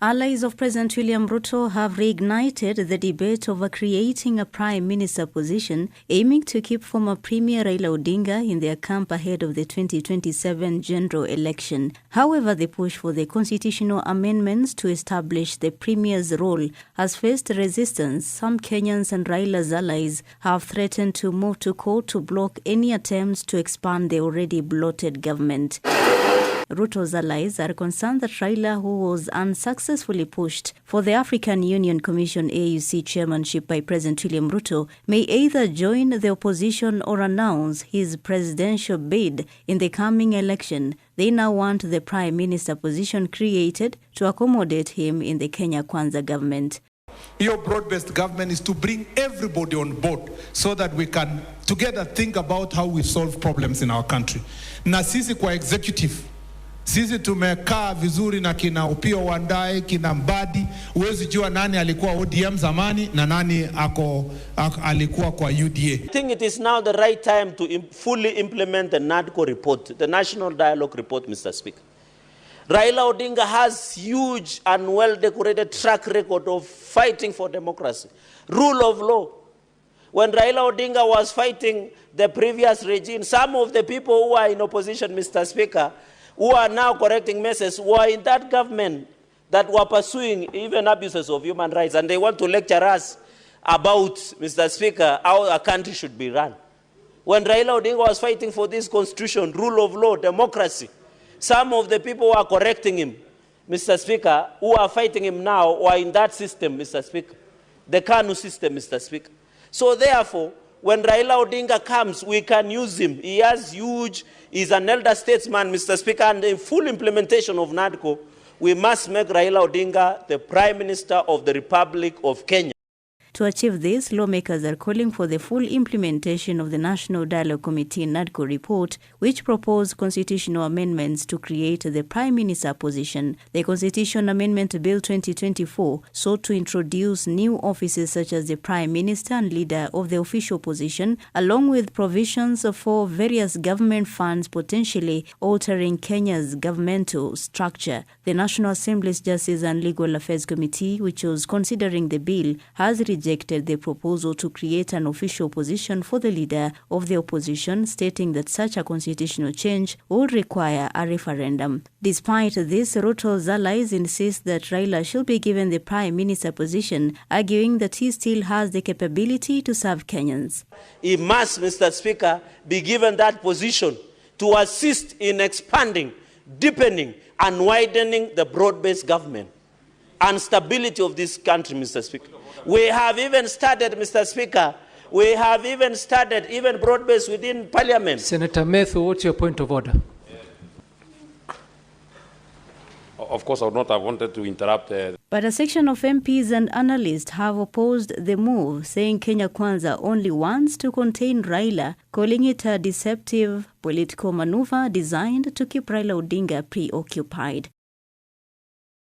Allies of President William Ruto have reignited the debate over creating a prime minister position, aiming to keep former Premier Raila Odinga in their camp ahead of the 2027 general election. However, the push for the constitutional amendments to establish the Premier's role has faced resistance. Some Kenyans and Raila's allies have threatened to move to court to block any attempts to expand the already bloated government. Ruto's allies are concerned that Raila, who was unsuccessfully pushed for the African Union Commission AUC chairmanship by President William Ruto, may either join the opposition or announce his presidential bid in the coming election. They now want the Prime Minister position created to accommodate him in the Kenya Kwanza government. Your broad-based government is to bring everybody on board so that we can together think about how we solve problems in our country. Na sisi kwa executive, sisi tumekaa vizuri na kina Upio Wandae, kina Mbadi, uwezi jua nani alikuwa ODM zamani na nani alikuwa kwa UDA. I think it is now the right time to fully implement the NADCO report, the National Dialogue Report, Mr. Speaker. Raila Odinga has huge and well-decorated track record of fighting for democracy, rule of law. When Raila Odinga was fighting the previous regime, some of the people who are in opposition, Mr. Speaker, who are now correcting messes, were in that government that were pursuing even abuses of human rights, and they want to lecture us about, Mr. Speaker, how a country should be run. When Raila Odinga was fighting for this constitution, rule of law, democracy, some of the people who are correcting him, Mr. Speaker, who are fighting him now, were in that system, Mr. Speaker, the KANU system, Mr. Speaker. So therefore, when Raila Odinga comes, we can use him. He has huge, he's an elder statesman, Mr. Speaker, and in full implementation of NADCO, we must make Raila Odinga the Prime Minister of the Republic of Kenya. To achieve this, lawmakers are calling for the full implementation of the National Dialogue Committee NADCO report, which proposed constitutional amendments to create the Prime Minister position. The Constitution Amendment Bill 2024 sought to introduce new offices such as the Prime Minister and leader of the official position, along with provisions for various government funds potentially altering Kenya's governmental structure. The National Assembly's Justice and Legal Affairs Committee, which was considering the bill, has rejected the proposal to create an official position for the leader of the opposition, stating that such a constitutional change would require a referendum. Despite this, Ruto's allies insist that Raila should be given the Prime Minister position, arguing that he still has the capability to serve Kenyans. He must, Mr. Speaker, be given that position to assist in expanding, deepening, and widening the broad-based government and stability of this country, Mr. Speaker. We have even started, Mr. Speaker, we have even started broad-based within Parliament. Senator Methu, what's your point of order? Of course, I would not have wanted to interrupt. But a section of MPs and analysts have opposed the move, saying Kenya Kwanza only wants to contain Raila, calling it a deceptive political maneuver designed to keep Raila Odinga preoccupied.